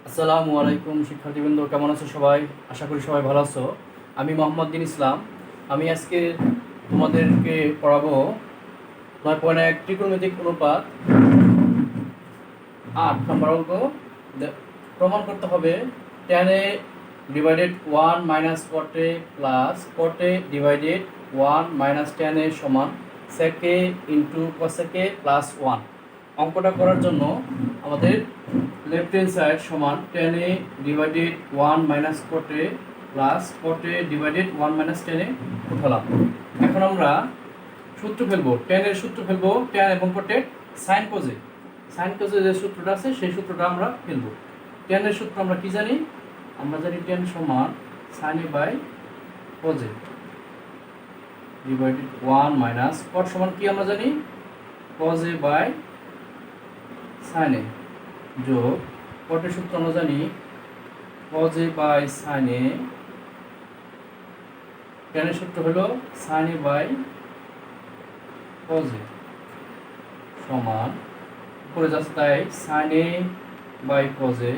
আসসালামু আলাইকুম শিক্ষার্থীবৃন্দ, কেমন আছো সবাই? আশা করি সবাই ভালো আছো। আমি মোহাম্মদ দিন ইসলাম। আমি আজকে তোমাদেরকে পড়াবো 9.1 ত্রিকোণমিতিক অনুপাত 8 নম্বর অঙ্ক। প্রমাণ করতে হবে tan a divided 1 minus cot a plus cot a divided 1 minus tan a সমান sec a into cosec a plus 1। অঙ্কটা করার জন্য আমাদের লেফট হ্যান্ড সাইড সমান tan a divided 1 minus cot a plus cot a divided 1 minus tan a উঠালাম। এখন আমরা সূত্র ফেলবো, tan এর সূত্র ফেলবো, tan এবং cot এর sin cos a। sin cos a যে সূত্রটা আছে সেই সূত্রটা আমরা ফেলবো। tan এর সূত্র আমরা কি জানি? আমরা জানি tan সমান sin a by cos a divided 1 minus cot সমান কি আমরা জানি? cos a by sin a যোগ cot এর সূত্র আমরা জানি cos a by sin a। tan এর সূত্র হলো sin a by cos a সমান উপরে যাচ্ছে তাই sin a by cos a।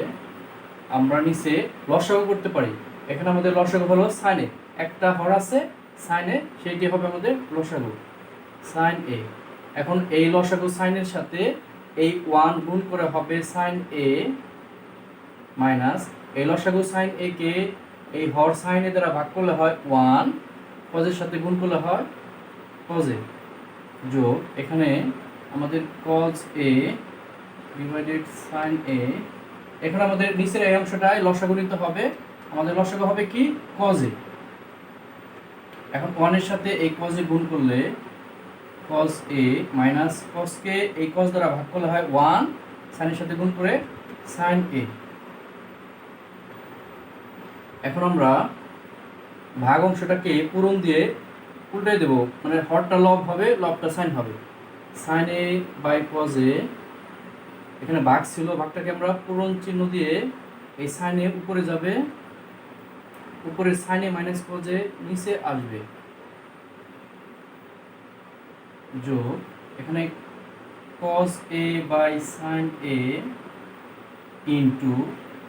আমরা নিচে লসাগু করতে পারি। এখানে আমাদের লসাগু হলো sin a, একটা হর আছে sin a, সেইটি হবে আমাদের লসাগু sin a। এখন এই লসাগু sin এর সাথে এই 1 গুণ করে হবে sin a মাইনাস এই লসাগু sin a কে এই হর sin a দ্বারা ভাগ করলে হয় 1, cos এর সাথে গুণ করলে হয় cos a যোগ এখানে আমাদের cos a divided sin a। এখানে আমাদের নিচের এই অংশটায় লসাগু নিতে হবে। আমাদের লসাগু হবে কি? cos a। এখন 1 এর সাথে এই cos a গুণ করলে cos a মাইনাস cos কে এই cos দ্বারা ভাগ করলে হয় 1, sin এর সাথে গুণ করে sin a। এখন আমরা ভাগ অংশটাকে পূরণ দিয়ে উল্টাই দেব, মানে হরটা লব হবে, লবটা sin হবে। sin a by cos a, এখানে ভাগ ছিল, ভাগটাকে আমরা পূরণ চিহ্ন দিয়ে এই sin a উপরে যাবে, উপরে sin a minus cos a নিচে আসবে যোগ এখানে cos a by sin a into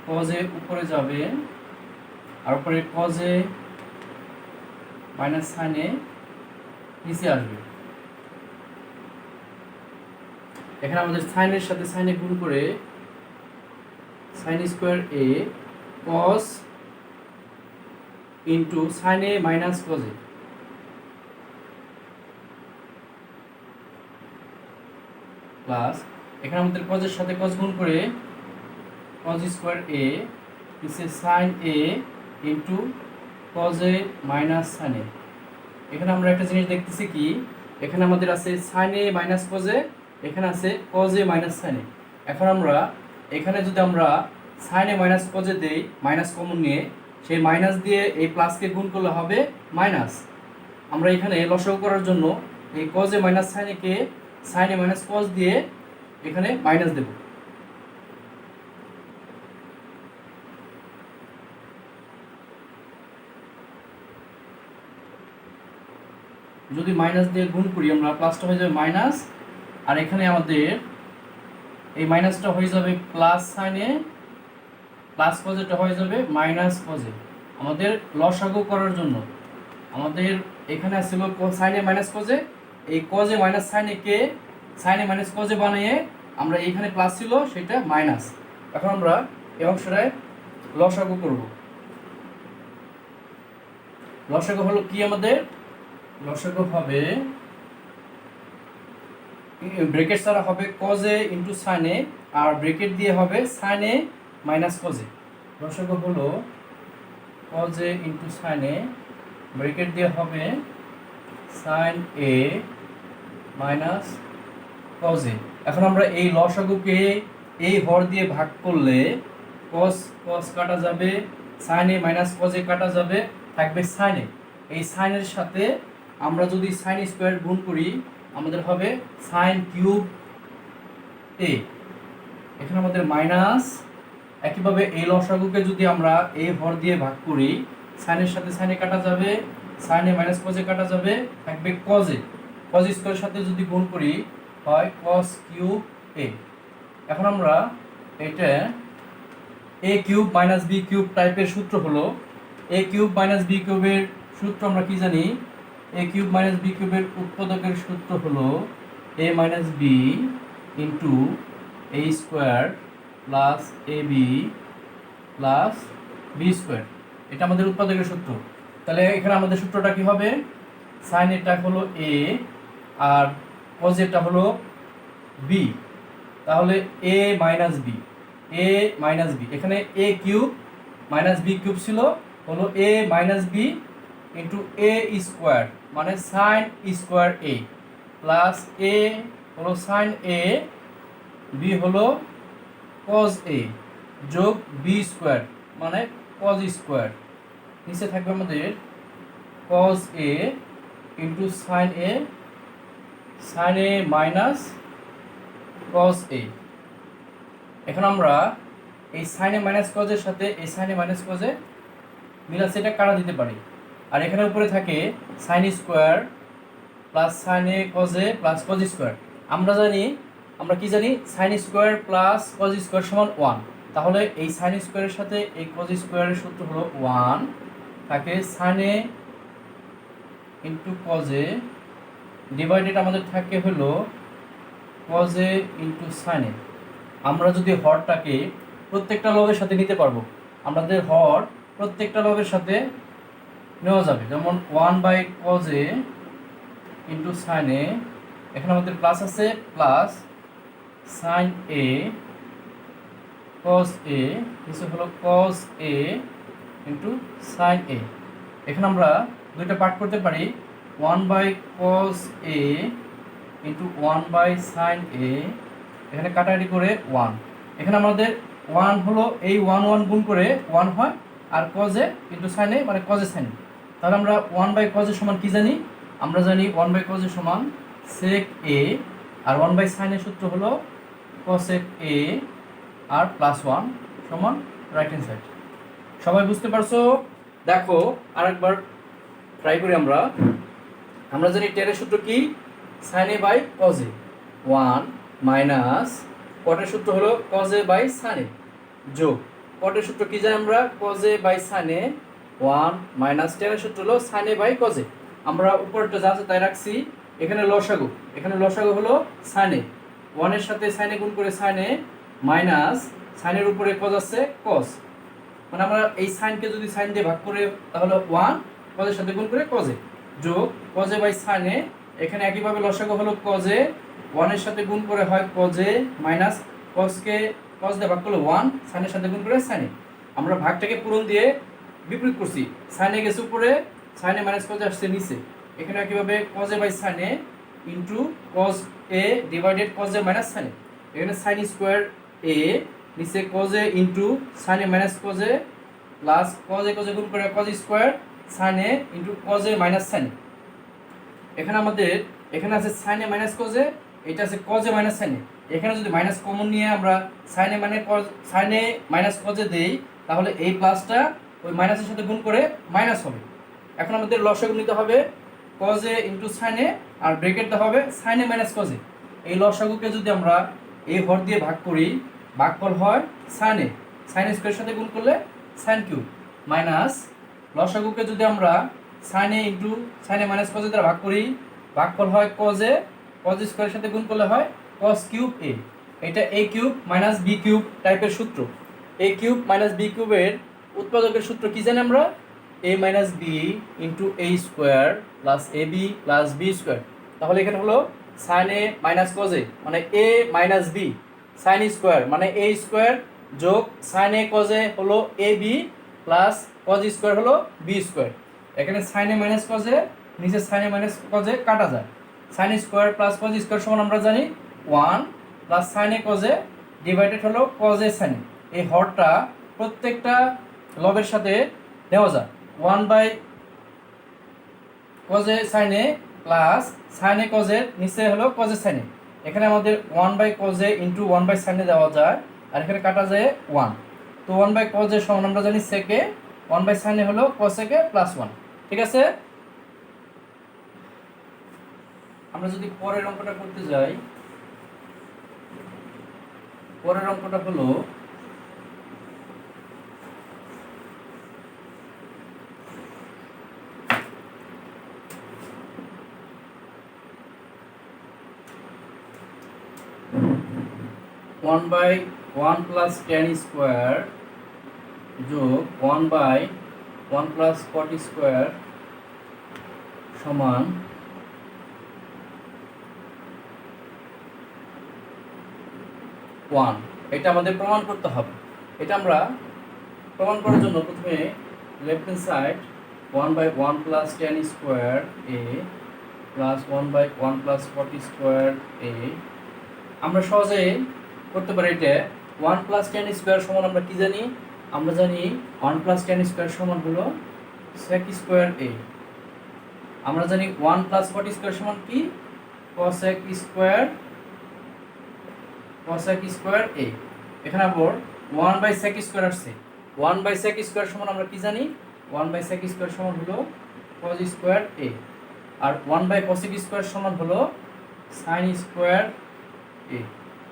cos a উপরে যাবে আর উপরে cos a minus sin a নিচে আসবে। এখানে আমাদের sin এর সাথে sin a গুণ করে sin square a cos into sin a minus cos a plus এখানে আমাদের cos এর সাথে cos গুণ করে cos স্কয়ার a নিচে sin a into cos a minus sin a। এখানে আমরা একটা জিনিস দেখতেছি কি, এখানে আমাদের আছে sin a minus cos a, এখানে আছে cos a minus sin a। এখন আমরা এখানে যদি আমরা sin a minus cos a দেই, মাইনাস কমন নিয়ে সেই মাইনাস দিয়ে এই প্লাসকে গুণ করলে হবে মাইনাস। আমরা এখানে লসাগু করার জন্য এই cos a minus sin a K sin a minus cos দিয়ে এখানে মাইনাস দেব। যদি মাইনাস দিয়ে গুণ করি আমরা, প্লাসটা হয়ে যাবে মাইনাস, আর এখানে আমাদের এই মাইনাসটা হয়ে যাবে প্লাস sin a, প্লাস cos এটা হয়ে যাবে মাইনাস cos a। আমাদের লসাগু করার জন্য আমাদের এখানে ছিল sin a minus cos a, এই cos a minus sin a K sin a minus cos a বানিয়ে আমরা এইখানে প্লাস ছিল সেটা মাইনাস। এখন আমরা এই অংশটায় লসাগু করব। লসাগু হলো কি আমাদের? লসাগু হবে ব্র্যাকেট ছাড়া হবে cos a into sin a, আর ব্র্যাকেট দিয়ে হবে sin a minus cos a। লসাগু হলো cos a into sin a, bracket দিয়ে হবে sin a minus cos a। এখন আমরা এই লসাগুকে এই হর দিয়ে ভাগ করলে cos cos কাটা যাবে, sin a minus cos a কাটা যাবে, থাকবে sin a। এই sin এর সাথে আমরা যদি sin স্কয়ার গুণ করি আমাদের হবে sin কিউব a। এখানে আমাদের মাইনাস, একইভাবে এই লসাগুকে যদি আমরা এই হর দিয়ে ভাগ করি sin এর সাথে sin a কাটা যাবে, sin a minus cos a কাটা যাবে, থাকবে cos a। cos স্কয়ারের সাথে যদি গুণ করি হয় cos কিউব a। এখন আমরা এটা এ কিউব মাইনাস বি কিউব টাইপের সূত্র হলো এ কিউব মাইনাস বি কিউবের সূত্র আমরা কি জানি এ কিউব মাইনাস বি কিউবের উৎপাদকের সূত্র হলো A minus B into A square plus A B plus B square, এটা আমাদের উৎপাদকের সূত্র। তাহলে এখানে আমাদের সূত্রটা কি হবে, সাইন এটা হলো এ আর কজ এটা হলো বি, তাহলে A minus B, A minus B, এখানে A cube minus B cube ছিল, হলো A minus B into A square মানে sine square A, plus A হলো সাইন এ, বি হলো কজ এ, যোগ বি স্কোয়ার মানে কজ স্কোয়ার, নিচে থাকবে আমাদের cos A into sine A, sine A minus cos A. এখন আমরা এই সাইনে মাইনাস কজের সাথে এই সাইনে মাইনাস কজে মিলাচ্ছে এটা কাটা দিতে পারি, আর এখানে উপরে থাকে সাইন স্কোয়ার প্লাস সাইনে কজে প্লাস কজ স্কোয়ার। আমরা কি জানি sine square plus cos square সমান 1, তাহলে এই সাইন স্কোয়ারের সাথে এই কজ স্কোয়ারের সূত্র হলো 1 থাকে সাইনে ইন্টু কজে, ডিভাইডেড আমাদের থাকে হলো কজে ইন্টু সাইনে। আমরা যদি হরটাকে প্রত্যেকটা লবের সাথে নিতে পারবো, আমাদের হর প্রত্যেকটা লবের সাথে নেওয়া যাবে, যেমন 1 কজ এ ইন্টু সাইন এ, এখানে আমাদের প্লাস আছে প্লাস সাইন এ কজ এ, কিছু হলো কজ এ ইন্টু সাইন এ। এখানে আমরা দুইটা পার্ট করতে পারি, 1 কজ এ ইন্টু 1 সাইন এ, এখানে কাটাকাটি করে 1, এখানে আমাদের 1 হলো এই 1 গুণ করে 1 হয়, আর কজে ইন্টু সাইন এ মানে কজে সাইন। তাহলে আমরা 1 কজের সমান কি জানি, আমরা জানি 1 কজের সমান সেক এ, আর 1 সাইন এর সূত্র হলো কসেক এ আর প্লাস 1 সমান রাইট হ্যান্ড সাইড। সবাই বুঝতে পারছো? দেখো আরেকবার ট্রাই করি আমরা। আমরা জানি টেনের সূত্র কি, sine A by cos A, 1 minus কটের সূত্র হলো cos A by sine A, যোগ কটের সূত্র কি জানি আমরা cos A by sine A, 1 minus টেনের সূত্র হলো sine A by cos A. আমরা উপরটা যা আছে তাই রাখছি, এখানে লসাগু হলো সাইন এ, 1 এর সাথে সাইন এ গুণ করে সাইন এ মাইনাস সাইনের উপরে কজ আছে কজ, মানে আমরা এই সাইনকে যদি সাইন দিয়ে ভাগ করে তাহলে 1 কজের সাথে গুণ করে কজে, যোগ কজে বাই সাইনে, এখানে একইভাবে লসাগু হলো কজে, 1 এর সাথে গুণ করে হয় কজে মাইনাস কজকে কজ দিয়ে ভাগ করলে 1 সাইনের সাথে গুণ করে সাইনে। আমরা ভাগটাকে পূরণ দিয়ে বিপরীত করছি, সাইনে গেছে উপরে, সাইনে মাইনাস কজে আসছে নিচে, এখানে একইভাবে কজে বাই সাইনে ইন্টু কজ এ ডিভাইডেড কজে মাইনাস সাইনে, এখানে সাইন স্কোয়ার এ, নিচে কজে ইন্টু সাইনে মাইনাস কজে প্লাস কজে গুণ করে কজ স্কোয়ার সাইনে ইন্টু কজে মাইনাস সাইনে। এখানে আমাদের এখানে আছে সাইনে মাইনাস কজে, এটা আছে কজে মাইনাস সাইনে, এখানে যদি মাইনাস কমন নিয়ে আমরা সাইনে মাইনাস কজে দেই তাহলে এই প্লাসটা ওই মাইনাসের সাথে গুণ করে মাইনাস হবে। এখন আমাদের লসাগু নিতে হবে কজে ইন্টু সাইনে, আর ব্রেকেটটা হবে সাইনে মাইনাস কজে। এই লসাগুকে যদি আমরা এই হর দিয়ে ভাগ করি, ভাগফল হয় সাইন স্কোয়ারের সাথে গুণ করলে সাইন কিউব, মাইনাস লসাগুকে যদি আমরা সাইনে ইন্টু সাইনে মাইনাস কজে দ্বারা ভাগ করি, ভাগফল হয় কজ স্কোয়ারের সাথে গুণ করলে হয় কজ কিউব এ। এটা এ কিউব মাইনাস বি কিউব টাইপের সূত্র। এ কিউব মাইনাস বি কিউবের উৎপাদকের সূত্র কি জানি আমরা, এ minus B into A square plus A B plus B square. তাহলে এখানে হলো সাইন এ মাইনাস কজে মানে এ মাইনাস বি, সাইন স্কোয়ার মানে এ স্কোয়ার যোগ সাইন এ কজে হলো A B plus cos square হলো বি স্কোয়ার। এখানে সাইন এ মাইনাস কজে, নিচে সাইন এ মাইনাস কজে কাটা যায়, sine square plus cos square সমান আমরা জানি 1 প্লাস সাইন এ কজে ডিভাইডেড হলো কজে সাইন এ। এই হরটা প্রত্যেকটা লবের সাথে নেওয়া যায়, 1 কজে সাইন এ প্লাস সাইন এ কজের নিচে হলো কজে সাইন এ, এখানে আমাদের 1 কজে ইন্টু 1 সাইন এ দেওয়া যায়, আর এখানে কাটা যায় 1, তো 1 কজে সমান আমরা জানি সেকে, 1 সাইন এ হলো কসেকে প্লাস 1। ঠিক আছে, আমরা যদি পরের অঙ্কটা করতে যাই, পরের অঙ্কটা হলো 1/1 প্লাস tan স্কোয়ার যোগ 1/1 প্লাস cot স্কোয়ার সমান 1। এটা আমাদের প্রমাণ করতে হবে। এটা আমরা প্রমাণ করার জন্য প্রথমে left hand side 1/1 plus tan square a plus 1/1 plus cot square a আমরা সহজে করতে পারি। এটা 1 প্লাস tan স্কোয়ার সমান আমরা কি জানি? আমরা জানি 1 প্লাস tan স্কোয়ার সমান হলো sec স্কোয়ার a। আমরা জানি 1 প্লাস cot স্কোয়ার সমান কি? cosec square a। এখানে আবার 1/sec স্কোয়ার আসছে। 1/sec স্কোয়ার সমান আমরা কি জানি? 1/sec স্কোয়ার সমান হলো cos স্কোয়ার a। আর 1/cosec স্কোয়ার সমান হলো sin স্কোয়ার a।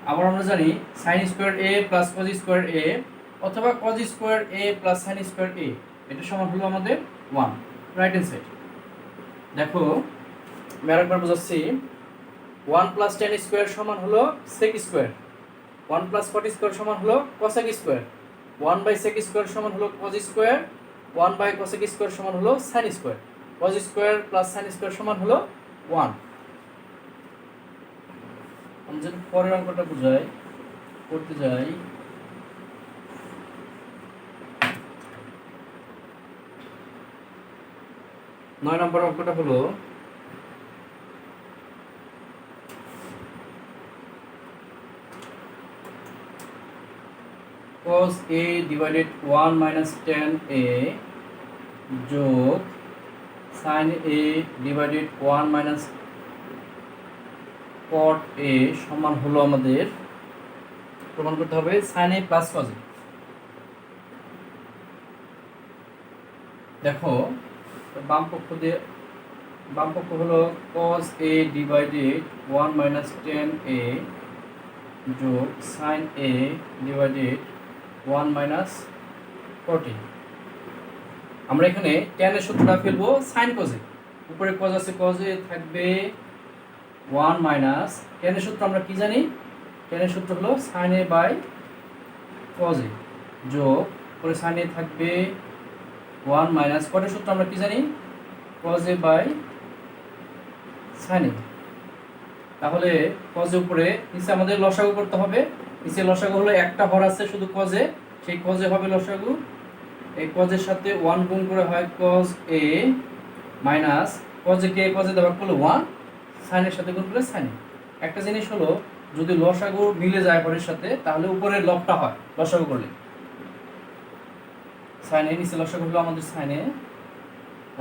আবার আমরা জানি sin স্কোয়ার a প্লাস cos স্কোয়ার a অথবা cos স্কোয়ার a প্লাস sin স্কোয়ার a এটা সমান হলো আমাদের 1। রাইট হ্যান্ড সাইড দেখো আমি আরেকবার বোঝাচ্ছি। 1 প্লাস tan স্কোয়ার সমান হলো sec square, 1 plus cot square সমান হলো cosec স্কোয়ার, 1/sec স্কোয়ার সমান হলো cos স্কোয়ার, 1/cosec স্কোয়ার সমান হলো sin square, cos square plus sin square সমান হলো 1। আমি যদি পরের অঙ্কটা বুঝাই করতে যাই, 9 নম্বর অঙ্কটা হলো cos a divided 1 minus tan a যোগ sin a divided 1 minus cot a সমান হলো আমাদের প্রমাণ করতে হবে sin a প্লাস cos a। দেখো বাম পক্ষ হলো cos a divided 1 minus tan a যোগ sin a divided 1 minus cot a। আমরা এখানে tan এর সূত্রটা ফেলবো sin cos a, উপরে cos আছে cos a থাকবে 1 মাইনাস tan এর সূত্র আমরা কি জানি? tan এর সূত্র হলো sin a by cos a যোগ উপরে sin a থাকবে 1 মাইনাস cot এর সূত্র আমরা কি জানি? cos a by sin a। তাহলে cos a উপরে নিচে আমাদের লসাগু করতে হবে। নিচে লসাগু হলো একটা হর আছে শুধু cos a, সেই cos a হবে লসাগু। এই cos এর সাথে 1 গুণ করে হয় cos a minus cos a K cos a দিয়ে ভাগ করলে 1, sin এর সাথে গুণ করলে sin a। একটা জিনিস হলো যদি লসাগু মিলে যায় হরের সাথে তাহলে উপরের লবটা হয় লসাগু করলে sin a, নিচে লসাগু হলো আমাদের sin a,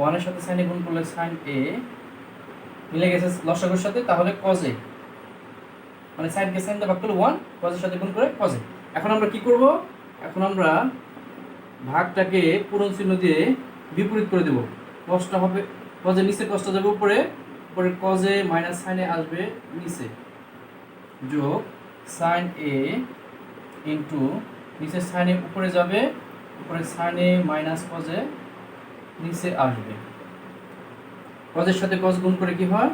1 এর সাথে sin a গুণ করলে sin a মিলে গেছে লসাগুর সাথে, তাহলে cos a মানে sin কে sin দিয়ে ভাগ করলে 1, cos এর সাথে গুণ করে cos a। এখন আমরা কি করব? এখন আমরা ভাগটাকে পূরণ চিহ্ন দিয়ে বিপরীত করে দেব। cosটা হবে cos এর নিচে cosটা যাবে উপরে, উপরে cos a minus sin a আসবে নিচে যোগ sin a ইনটু নিচে sin a উপরে যাবে, উপরে sin a minus cos a নিচে আসবে। cos এর সাথে cos গুণ করে কি হয়?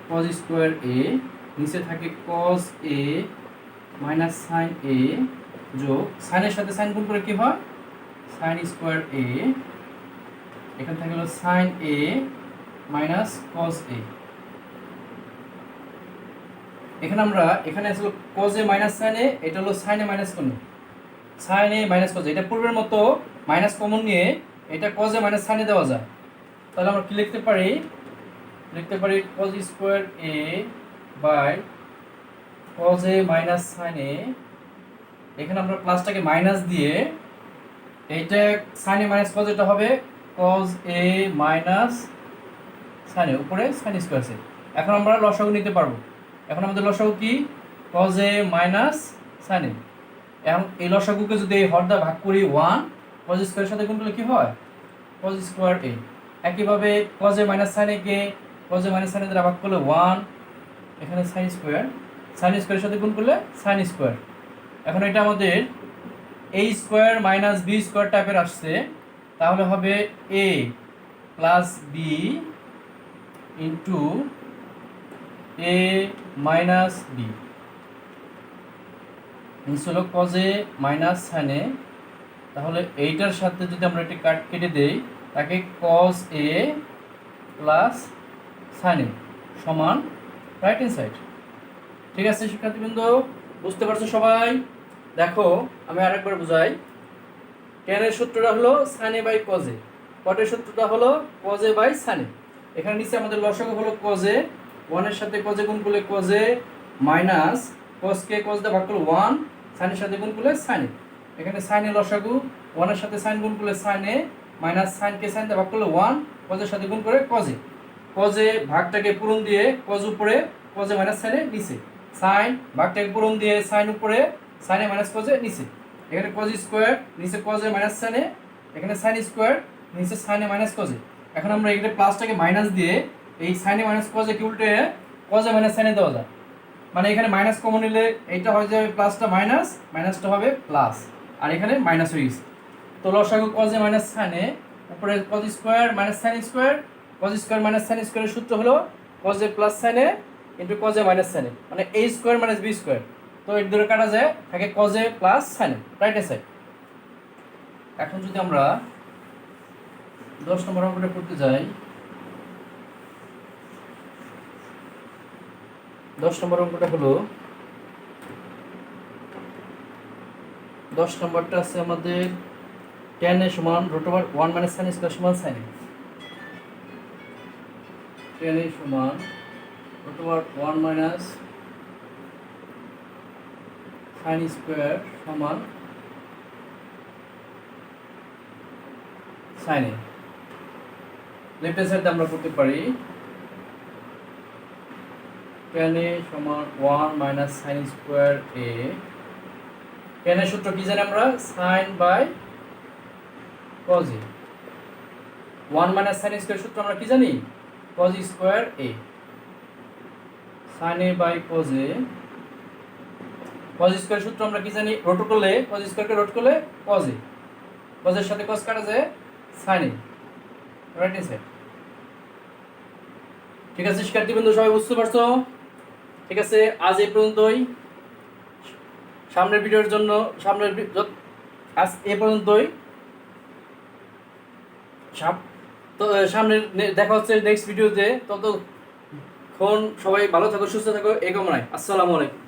cos স্কয়ার a, নিচে থাকে cos a minus sin a যোগ sin এর সাথে sin গুণ করে কি হয়? sin স্কয়ার a, এখানে থাকে হলো sin a minus cos a। এখানে আসলে cos a minus sin a, এটা হলো sin a minus sin a minus cos a। এটা পূর্বের মতো মাইনাস কমন নিয়ে এটা cos a minus sin a দেওয়া যায়। তাহলে আমরা কি লিখতে পারি? cos square a by cos a minus sin a। এখানে আমরা প্লাসটাকে মাইনাস দিয়ে এইটা sin a মাইনাস cos এটা হবে cos a minus sin a, উপরে sin স্কয়ার আছে। এখন আমরা লসাগু নিতে পারবো। এখন আমাদের লসাগু কি? cos a minus sin a। এখন এই লসাগুকে যদি এই হর দ্বারা ভাগ করি 1, cos স্কয়ারের সাথে গুণ করলে কি হয়? cos square a। একইভাবে cos a minus sin a K cos a minus sin a দ্বারা ভাগ করলে 1, এখানে sin স্কয়ারের সাথে গুণ করলে sin স্কয়ার। এখন এটা আমাদের a square minus b square টাইপের আসছে, তাহলে হবে a plus b into a minus b। নিচে হলো cos a minus sin a, তাহলে এইটার সাথে যদি আমরা একটা কাট কেটে দেই তাকে cos a প্লাস sin a সমান রাইট হ্যান্ড সাইড। ঠিক আছে শিক্ষার্থীবৃন্দ, বুঝতে পারছো সবাই? দেখো আমি আরেকবার বুঝাই। tan এর সূত্রটা হলো sin a by cos a, cot এর সূত্রটা হলো cos a by sin a। এখানে নিচে আমাদের লসাগু হলো cos a, 1 এর সাথে cos a গুণ করলে cos a minus cos K cos দিয়ে ভাগ করলে 1, sin এর সাথে গুণ করলে sin a। এখানে sin এর লসাগু 1 এর সাথে sin গুণ করলে sin a minus sin K sin দিয়ে ভাগ করলে 1, cos এর সাথে গুণ করে cos a। cos a ভাগটাকে পূরণ দিয়ে cos উপরে, cos a minus sin a নিচে, sin ভাগটাকে পূরণ দিয়ে sin উপরে, sin a minus cos a নিচে। এখানে cos স্কয়ার নিচে cos a minus sin a, এখানে sin স্কয়ার নিচে sin a minus cos a। এখন আমরা এখানে প্লাসটাকে মাইনাস দিয়ে এই sin a minus cos a কে উল্টে cos a minus sin a দেওয়া যায়, মানে এখানে মাইনাস কমন নিলে এইটা হয়ে যাবে প্লাসটা মাইনাস, মাইনাসটা হবে প্লাস, আর এখানে মাইনাস হয়ে গেছে। তো লসাগু cos a minus sin a উপরে cos square minus sin square, cos square minus sin স্কয়ারের সূত্র হলো cos a প্লাস sin a into cos a minus sin a, মানে a square minus b square. তো এর ধরে কাটা যায় থাকে cos a প্লাস sin a right hand side. এখন যদি আমরা 10 নম্বর অঙ্কটা করতে যাই, 10 নম্বর অঙ্কটা হলো, 10 নম্বরটা আছে আমাদের tan a সমান √1 মাইনাস sin স্কয়ার সমান sin a। tan a সমান √1 মাইনাস sin স্কয়ার সমান sin a। লেফট হ্যান্ড সাইডে আমরা করতে পারি tan a সমান 1 minus sin square a। tan এর সূত্র কি জানি আমরা? sin by cos a। 1 minus sin square সূত্র আমরা কি জানি? cos square a। sin a by cos a, cos square সূত্র আমরা কি জানি? রুট করলে cos স্কয়ারকে রুট করলে cos a, cos এর সাথে cos কাটা যায় sin a right hand side. ঠিক আছে শিক্ষার্থীবৃন্দ, সবাই বুঝতে পারছো? ঠিক আছে, আজ এই পর্যন্তই। সামনের ভিডিওর জন্য আজ এই পর্যন্তই। তো সামনে দেখা হচ্ছে নেক্সট ভিডিওতে। ততক্ষণ সবাই ভালো থাকো, সুস্থ থাকো, এই কামনায়। আসসালামু আলাইকুম।